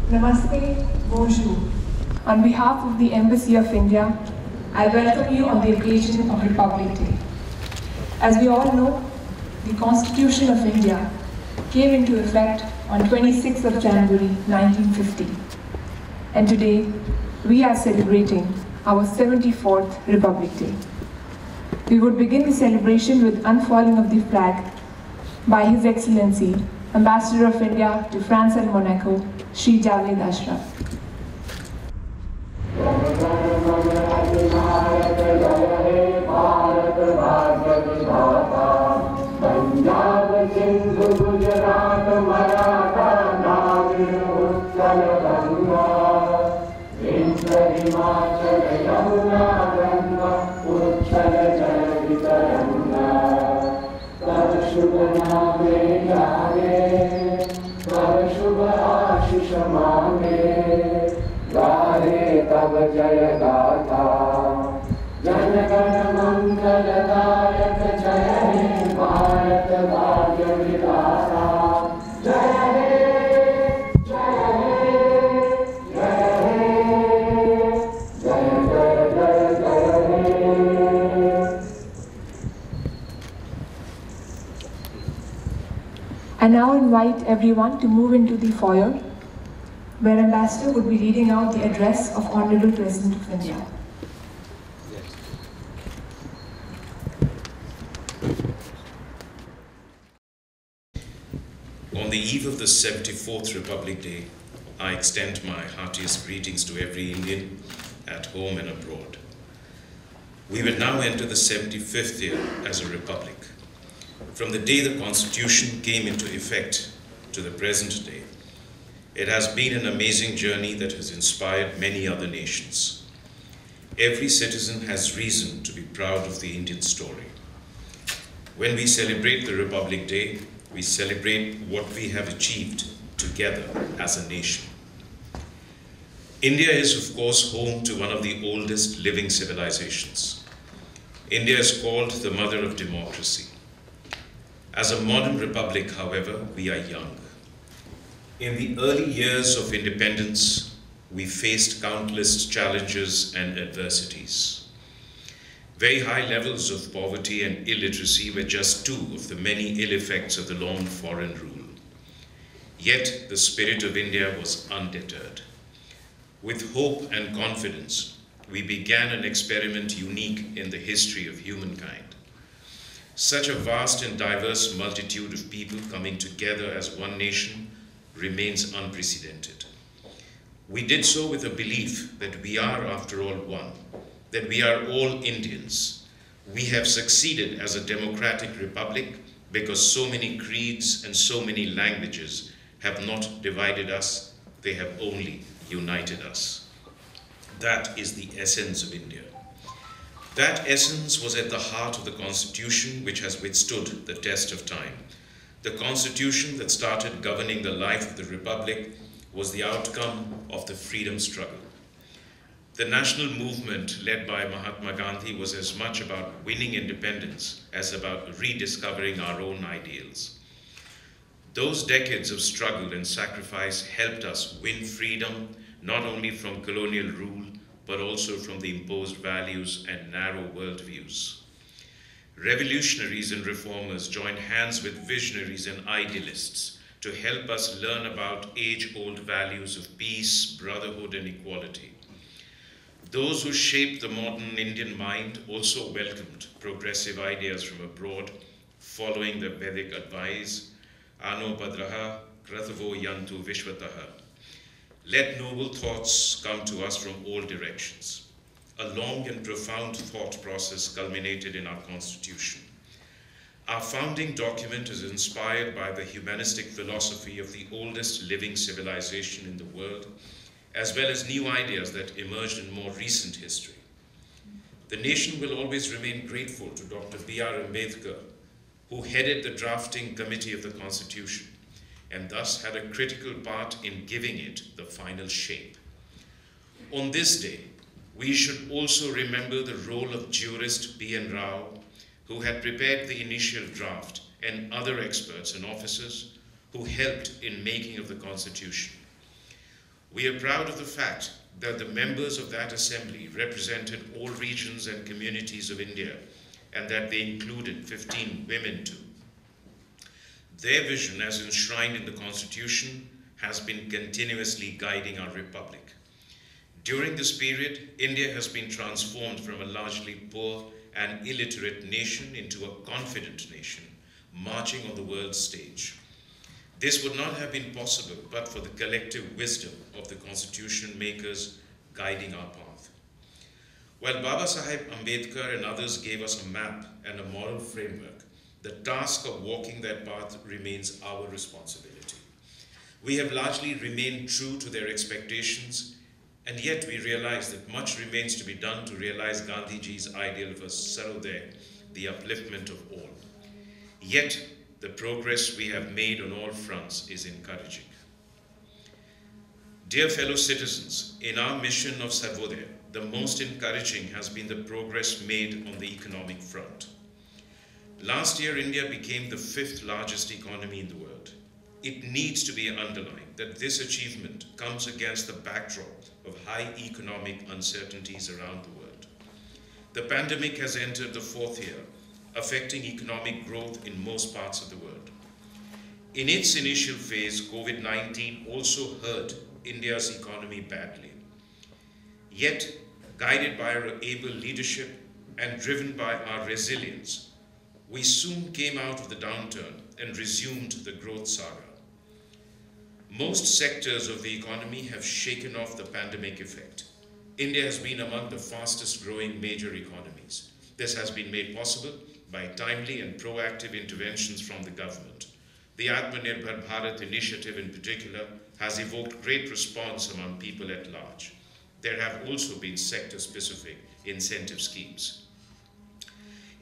Namaste, bonjour. On behalf of the Embassy of India, I welcome you on the occasion of Republic Day. As we all know, the Constitution of India came into effect on 26th of January 1950. And today, we are celebrating our 74th Republic Day. We would begin the celebration with unfurling of the flag by His Excellency, Ambassador of India to France and Monaco, Shri Javed Ashraf. तब जय गाथा जन गण मंगलदायक जय हे भारत भाग्य विधाता जय हे जय हे जय हे जय जय जय जय हे. I now invite everyone to move into the foyer, where Ambassador would be reading out the address of Honorable President of India. On the eve of the 74th Republic Day, I extend my heartiest greetings to every Indian at home and abroad. We will now enter the 75th year as a republic. From the day the Constitution came into effect to the present day, it has been an amazing journey that has inspired many other nations. Every citizen has reason to be proud of the Indian story. When we celebrate the Republic Day, we celebrate what we have achieved together as a nation. India is, of course, home to one of the oldest living civilizations. India is called the mother of democracy. As a modern republic, however, we are young. In the early years of independence, we faced countless challenges and adversities. Very high levels of poverty and illiteracy were just two of the many ill effects of the long foreign rule. Yet the spirit of India was undeterred. With hope and confidence, we began an experiment unique in the history of humankind. Such a vast and diverse multitude of people coming together as one nation remains unprecedented. We did so with a belief that we are, after all, one, that we are all Indians. We have succeeded as a democratic republic because so many creeds and so many languages have not divided us, they have only united us. That is the essence of India. That essence was at the heart of the Constitution, which has withstood the test of time. The Constitution that started governing the life of the Republic was the outcome of the freedom struggle. The national movement led by Mahatma Gandhi was as much about winning independence as about rediscovering our own ideals. Those decades of struggle and sacrifice helped us win freedom not only from colonial rule, but also from the imposed values and narrow worldviews. Revolutionaries and reformers joined hands with visionaries and idealists to help us learn about age-old values of peace, brotherhood, and equality. Those who shaped the modern Indian mind also welcomed progressive ideas from abroad, following the Vedic advice, Ano Padraha Kratavo Yantu Vishwataha. Let noble thoughts come to us from all directions. A long and profound thought process culminated in our Constitution. Our founding document is inspired by the humanistic philosophy of the oldest living civilization in the world, as well as new ideas that emerged in more recent history. The nation will always remain grateful to Dr. B.R. Ambedkar, who headed the drafting committee of the Constitution, and thus had a critical part in giving it the final shape. On this day, we should also remember the role of jurist B.N. Rao, who had prepared the initial draft, and other experts and officers who helped in making of the Constitution. We are proud of the fact that the members of that assembly represented all regions and communities of India, and that they included 15 women too. Their vision, as enshrined in the Constitution, has been continuously guiding our republic. During this period, India has been transformed from a largely poor and illiterate nation into a confident nation, marching on the world stage. This would not have been possible but for the collective wisdom of the Constitution makers guiding our path. While Baba Saheb Ambedkar and others gave us a map and a moral framework, the task of walking that path remains our responsibility. We have largely remained true to their expectations, and yet we realize that much remains to be done to realize Gandhiji's ideal of a Sarvodaya, the upliftment of all. Yet, the progress we have made on all fronts is encouraging. Dear fellow citizens, in our mission of Sarvodaya, the most encouraging has been the progress made on the economic front. Last year, India became the 5th largest economy in the world. It needs to be underlined that this achievement comes against the backdrop of high economic uncertainties around the world. The pandemic has entered the 4th year, affecting economic growth in most parts of the world. In its initial phase, COVID-19 also hurt India's economy badly. Yet, guided by our able leadership and driven by our resilience, we soon came out of the downturn and resumed the growth saga. Most sectors of the economy have shaken off the pandemic effect. India has been among the fastest growing major economies. This has been made possible by timely and proactive interventions from the government. The Atmanirbhar Bharat initiative in particular has evoked great response among people at large. There have also been sector-specific incentive schemes.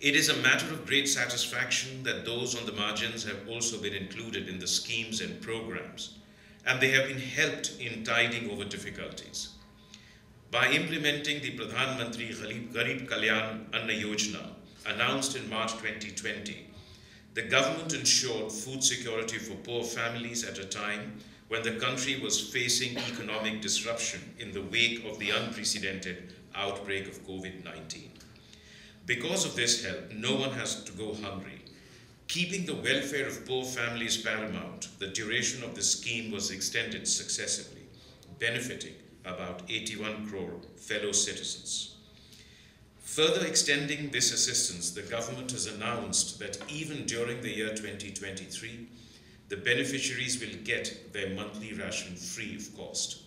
It is a matter of great satisfaction that those on the margins have also been included in the schemes and programs, and they have been helped in tiding over difficulties. By implementing the Pradhan Mantri Garib Kalyan Anna Yojana, announced in March 2020, the government ensured food security for poor families at a time when the country was facing economic disruption in the wake of the unprecedented outbreak of COVID-19. Because of this help, no one has to go hungry. Keeping the welfare of poor families paramount, the duration of the scheme was extended successively, benefiting about 81 crore fellow citizens. Further extending this assistance, the government has announced that even during the year 2023, the beneficiaries will get their monthly ration free of cost.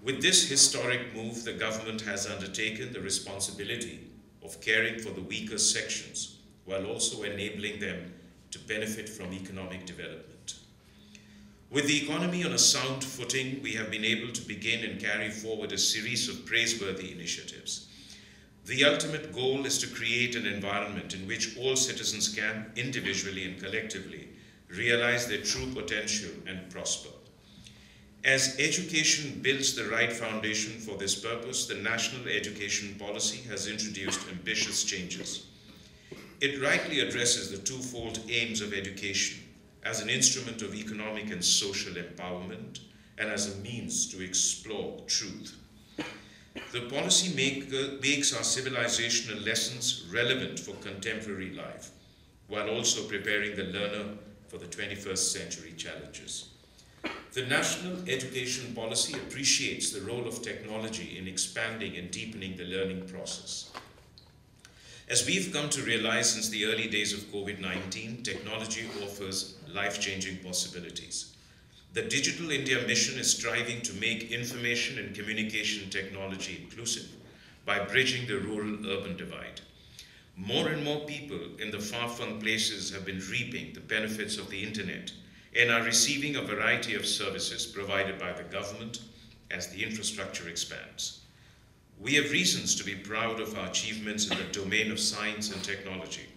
With this historic move, the government has undertaken the responsibility of caring for the weaker sections, while also enabling them to benefit from economic development. With the economy on a sound footing, we have been able to begin and carry forward a series of praiseworthy initiatives. The ultimate goal is to create an environment in which all citizens can, individually and collectively, realize their true potential and prosper. As education builds the right foundation for this purpose, the National Education Policy has introduced ambitious changes. It rightly addresses the twofold aims of education as an instrument of economic and social empowerment and as a means to explore truth. The policy makes our civilizational lessons relevant for contemporary life, while also preparing the learner for the 21st century challenges. The National Education Policy appreciates the role of technology in expanding and deepening the learning process. As we've come to realize since the early days of COVID-19, technology offers life-changing possibilities. The Digital India mission is striving to make information and communication technology inclusive by bridging the rural-urban divide. More and more people in the far-flung places have been reaping the benefits of the internet and are receiving a variety of services provided by the government as the infrastructure expands. We have reasons to be proud of our achievements in the domain of science and technology.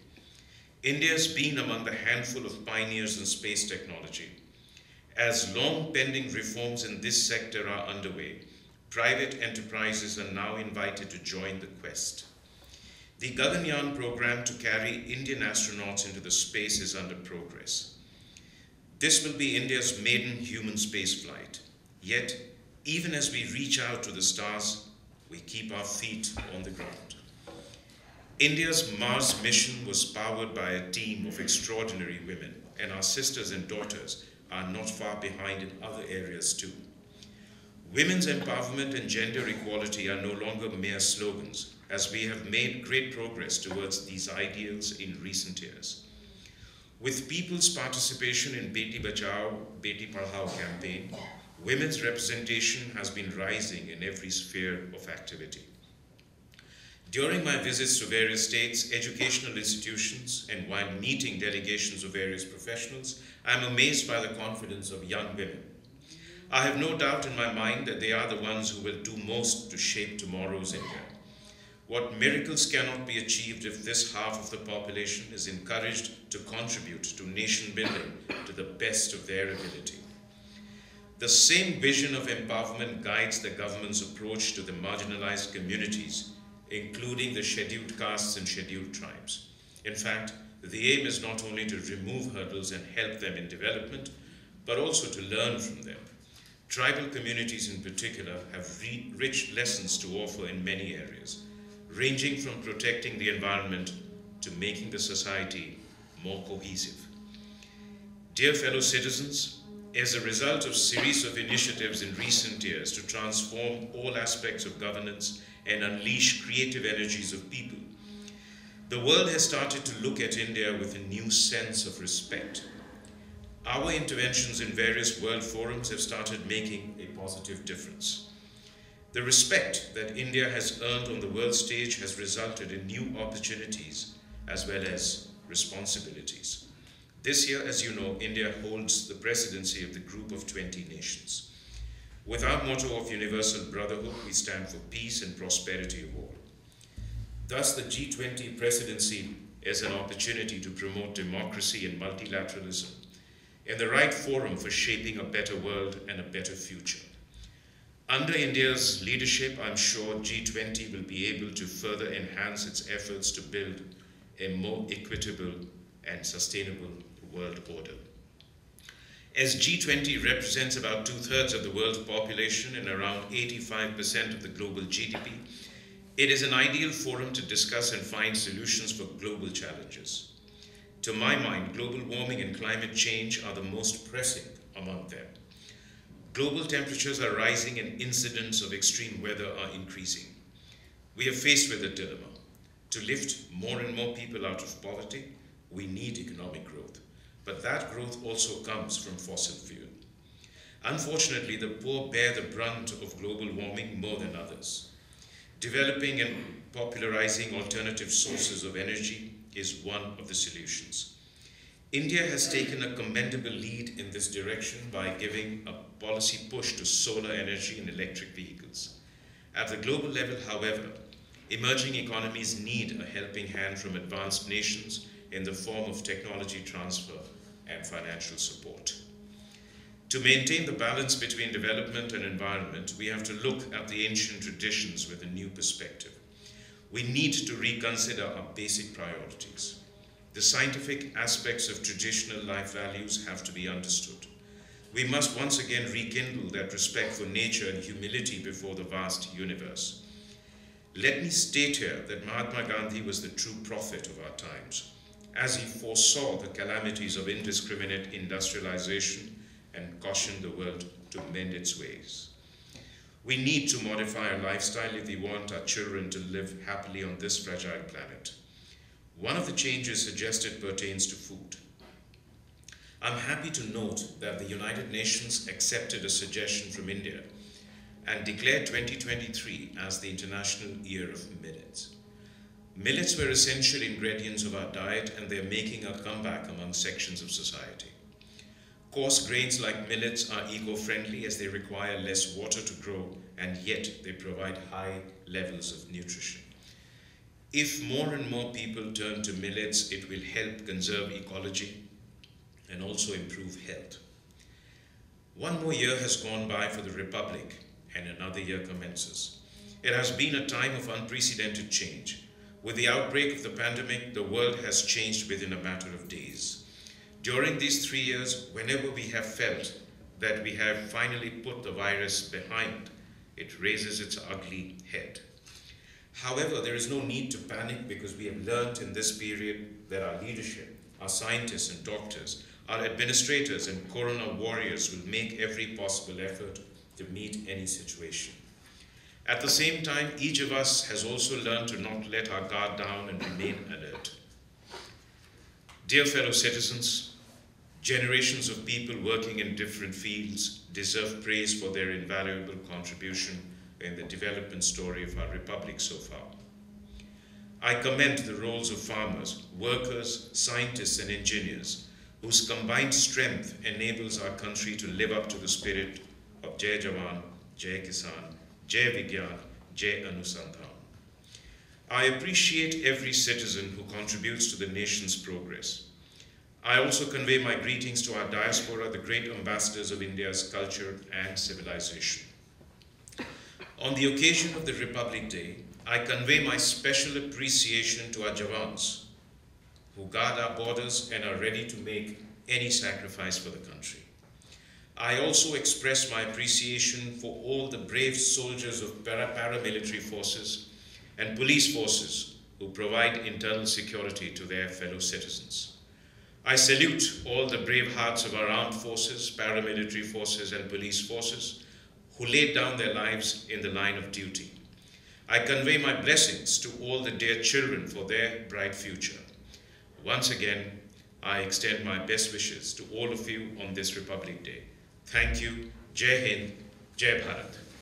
India has been among the handful of pioneers in space technology. As long-pending reforms in this sector are underway, private enterprises are now invited to join the quest. The Gaganyaan program to carry Indian astronauts into the space is under progress. This will be India's maiden human spaceflight. Yet, Even as we reach out to the stars, we keep our feet on the ground. India's Mars mission was powered by a team of extraordinary women, and our sisters and daughters are not far behind in other areas too. Women's empowerment and gender equality are no longer mere slogans, as we have made great progress towards these ideals in recent years. With people's participation in Beti Bachao, Beti Padhao campaign, women's representation has been rising in every sphere of activity. During my visits to various states, educational institutions, and while meeting delegations of various professionals, I am amazed by the confidence of young women. I have no doubt in my mind that they are the ones who will do most to shape tomorrow's India. What miracles cannot be achieved if this half of the population is encouraged to contribute to nation building to the best of their ability. The same vision of empowerment guides the government's approach to the marginalized communities, including the scheduled castes and scheduled tribes. In fact, the aim is not only to remove hurdles and help them in development, but also to learn from them. Tribal communities in particular have rich lessons to offer in many areas, ranging from protecting the environment to making the society more cohesive. Dear fellow citizens, as a result of a series of initiatives in recent years to transform all aspects of governance and unleash creative energies of people, the world has started to look at India with a new sense of respect. Our interventions in various world forums have started making a positive difference. The respect that India has earned on the world stage has resulted in new opportunities as well as responsibilities. This year, as you know, India holds the presidency of the Group of 20 Nations. With our motto of universal brotherhood, we stand for peace and prosperity of all. Thus, the G20 presidency is an opportunity to promote democracy and multilateralism and the right forum for shaping a better world and a better future. Under India's leadership, I'm sure G20 will be able to further enhance its efforts to build a more equitable and sustainable world order. As G20 represents about 2/3 of the world's population and around 85% of the global GDP, it is an ideal forum to discuss and find solutions for global challenges. To my mind, global warming and climate change are the most pressing among them. Global temperatures are rising and incidents of extreme weather are increasing. We are faced with a dilemma. To lift more and more people out of poverty, we need economic growth. But that growth also comes from fossil fuel. Unfortunately, the poor bear the brunt of global warming more than others. Developing and popularizing alternative sources of energy is one of the solutions. India has taken a commendable lead in this direction by giving a policy push to solar energy and electric vehicles. At the global level, however, emerging economies need a helping hand from advanced nations in the form of technology transfer and financial support. To maintain the balance between development and environment, we have to look at the ancient traditions with a new perspective. We need to reconsider our basic priorities. The scientific aspects of traditional life values have to be understood. We must once again rekindle that respect for nature and humility before the vast universe. Let me state here that Mahatma Gandhi was the true prophet of our times, as he foresaw the calamities of indiscriminate industrialization and cautioned the world to mend its ways. We need to modify our lifestyle if we want our children to live happily on this fragile planet. One of the changes suggested pertains to food. I'm happy to note that the United Nations accepted a suggestion from India and declared 2023 as the International Year of Millets. Millets were essential ingredients of our diet, and they're making a comeback among sections of society. Coarse grains like millets are eco-friendly as they require less water to grow, and yet they provide high levels of nutrition. If more and more people turn to millets, it will help conserve ecology and also improve health. One more year has gone by for the Republic, and another year commences. It has been a time of unprecedented change. With the outbreak of the pandemic, the world has changed within a matter of days. During these 3 years, whenever we have felt that we have finally put the virus behind, it raises its ugly head. However, there is no need to panic because we have learned in this period that our leadership, our scientists and doctors, our administrators and corona warriors will make every possible effort to meet any situation. At the same time, each of us has also learned to not let our guard down and remain alert. Dear fellow citizens, generations of people working in different fields deserve praise for their invaluable contribution in the development story of our republic so far. I commend the roles of farmers, workers, scientists, and engineers whose combined strength enables our country to live up to the spirit of Jai Jawan, Jai Kisan, Jai Vigyan, Jai Anusandhan. I appreciate every citizen who contributes to the nation's progress. I also convey my greetings to our diaspora, the great ambassadors of India's culture and civilization. On the occasion of the Republic Day, I convey my special appreciation to our Jawans who guard our borders and are ready to make any sacrifice for the country. I also express my appreciation for all the brave soldiers of paramilitary forces and police forces who provide internal security to their fellow citizens. I salute all the brave hearts of our armed forces, paramilitary forces, and police forces who laid down their lives in the line of duty. I convey my blessings to all the dear children for their bright future. Once again, I extend my best wishes to all of you on this Republic Day. Thank you. Jai Hind, Jai Bharat.